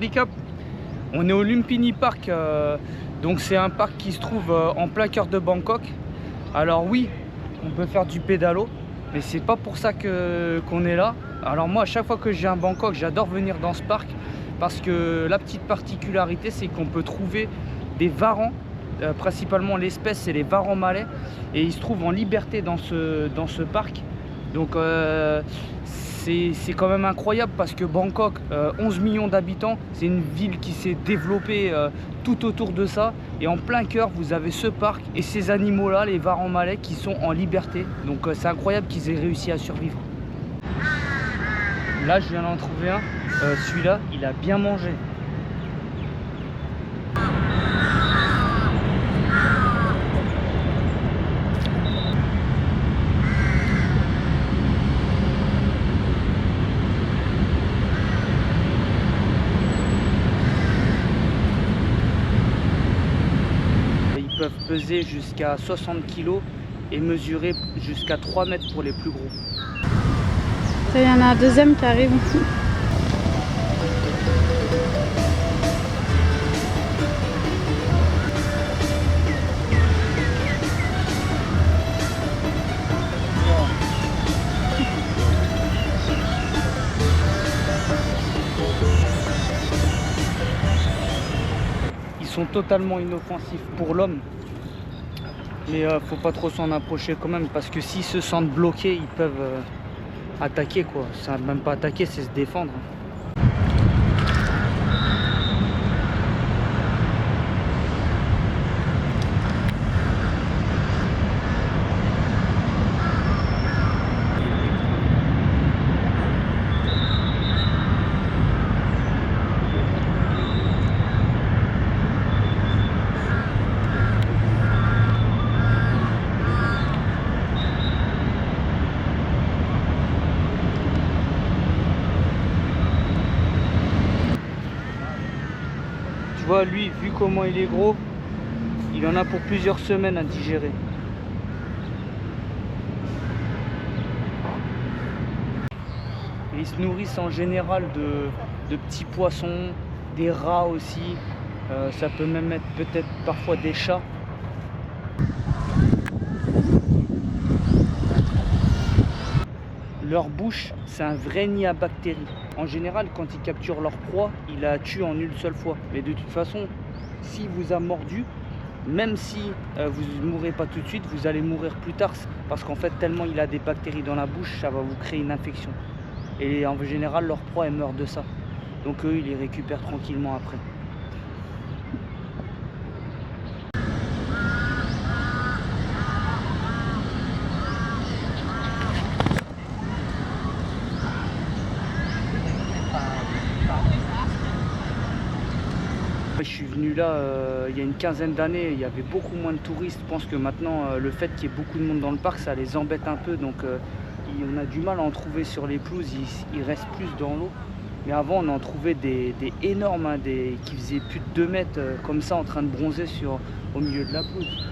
Sawadee Cap. On est au Lumpini Park, donc c'est un parc qui se trouve en plein cœur de Bangkok. Alors oui, on peut faire du pédalo, mais c'est pas pour ça qu'on est là. Alors moi, à chaque fois que je viens à Bangkok, j'adore venir dans ce parc parce que la petite particularité, c'est qu'on peut trouver des varans, principalement l'espèce, c'est les varans malais, et ils se trouvent en liberté dans ce parc. Donc c'est quand même incroyable parce que Bangkok, 11 millions d'habitants, c'est une ville qui s'est développée tout autour de ça. Et en plein cœur, vous avez ce parc et ces animaux-là, les varans malais, qui sont en liberté. Donc c'est incroyable qu'ils aient réussi à survivre. Là, je viens d'en trouver un. Celui-là, il a bien mangé. Peuvent peser jusqu'à 60 kg et mesurer jusqu'à 3 mètres pour les plus gros. Il y en a un deuxième qui arrive. Ils sont totalement inoffensifs pour l'homme, mais faut pas trop s'en approcher quand même parce que s'ils se sentent bloqués, ils peuvent attaquer quoi. C'est même pas attaquer, c'est se défendre. Tu vois, lui, vu comment il est gros, il en a pour plusieurs semaines à digérer. Et ils se nourrissent en général de petits poissons, des rats aussi. Ça peut même être peut-être parfois des chats. Leur bouche, c'est un vrai nid à bactéries. En général, quand ils capturent leur proie, ils la tuent en une seule fois. Mais de toute façon, s'il vous a mordu, même si vous ne mourrez pas tout de suite, vous allez mourir plus tard. Parce qu'en fait, tellement il a des bactéries dans la bouche, ça va vous créer une infection. Et en général, leur proie, elle meurt de ça. Donc eux, ils les récupèrent tranquillement après. Je suis venu là il y a une quinzaine d'années, il y avait beaucoup moins de touristes. Je pense que maintenant, le fait qu'il y ait beaucoup de monde dans le parc, ça les embête un peu. Donc on a du mal à en trouver sur les pelouses, il reste plus dans l'eau. Mais avant, on en trouvait des énormes, hein, qui faisaient plus de 2 mètres, comme ça, en train de bronzer au milieu de la pelouse.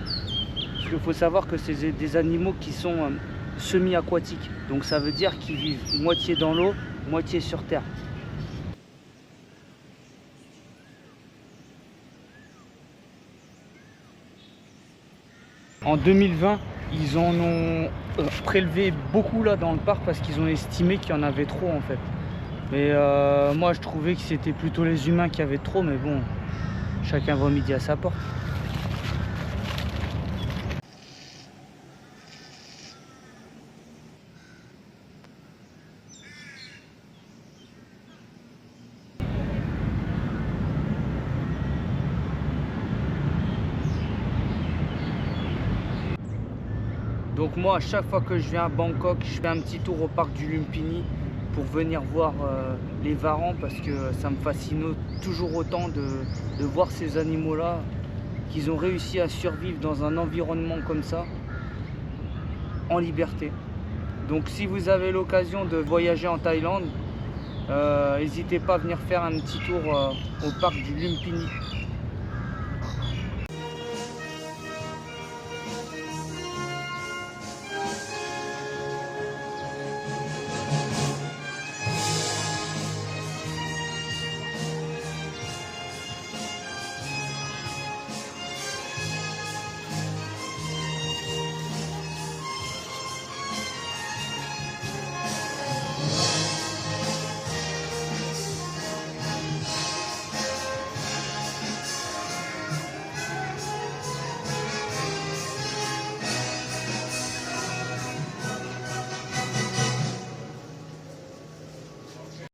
Parce qu'il faut savoir que c'est des animaux qui sont semi-aquatiques. Donc ça veut dire qu'ils vivent moitié dans l'eau, moitié sur terre. En 2020, ils en ont prélevé beaucoup là dans le parc parce qu'ils ont estimé qu'il y en avait trop en fait. Mais moi je trouvais que c'était plutôt les humains qui avaient trop, mais bon, chacun voit midi à sa porte. Donc moi, à chaque fois que je viens à Bangkok, je fais un petit tour au parc du Lumpini pour venir voir les varans parce que ça me fascine toujours autant de voir ces animaux-là, qu'ils ont réussi à survivre dans un environnement comme ça, en liberté. Donc si vous avez l'occasion de voyager en Thaïlande, n'hésitez pas à venir faire un petit tour au parc du Lumpini.